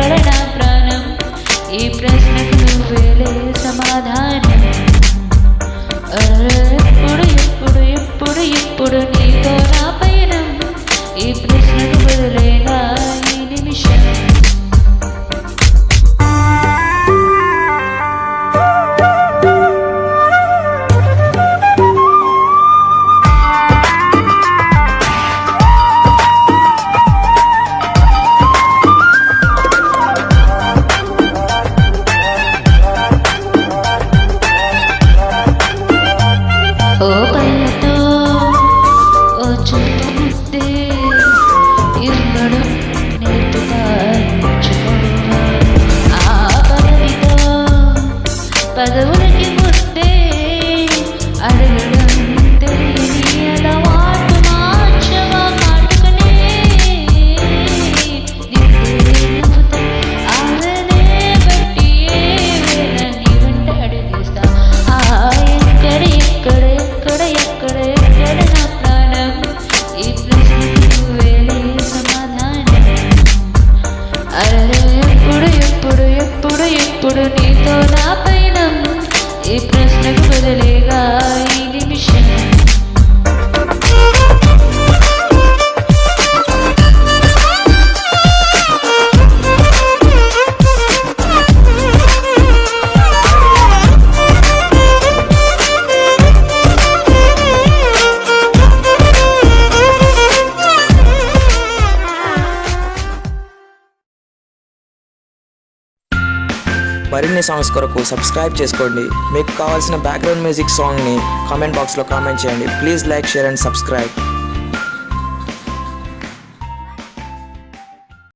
ఎక్కడ నా ప్రాణం? ఈ ప్రశ్నకు నువ్వేలే సమాధానం. ఎప్పుడు ఎప్పుడు ఎప్పుడు ఎప్పుడు నీతో నా పయనం? ఈ ప్రశ్నకు బదులేగా ఈ నిమిషం. ఓ పల్లతో ఓ చూపు ముద్దే ఇవ్వడం నేర్పుతా నేర్చుకోవా. ఆ పదవితో పదవులకి ముద్దే అడగడం తెలియని అలవాటు మార్చవా. కాటుకనే దిద్దే నవ్వుతా ఆమెనే బట్టి ఏ వేళ నీ వెంట అడిగేస్తా. ఎక్కడ ఎక్కడ ఎక్కడ ఎక్కడ ఎక్కడ నా ప్రాణం? ఈ ప్రశ్నకు నువ్వేలే సమాధానం. ఎప్పుడు ఎప్పుడు ఎప్పుడు ఎప్పుడు నీతో నా పయనం? ఈ ప్రశ్నకు బదులేగా ఈ నిమిషం. మరిన్ని సాంగ్స్ కొరకు సబ్స్క్రైబ్ చేసుకోండి. మీకు కావాల్సిన బ్యాక్గ్రౌండ్ మ్యూజిక్ సాంగ్ని కామెంట్ బాక్స్లో కామెంట్ చేయండి. Please like, share and subscribe.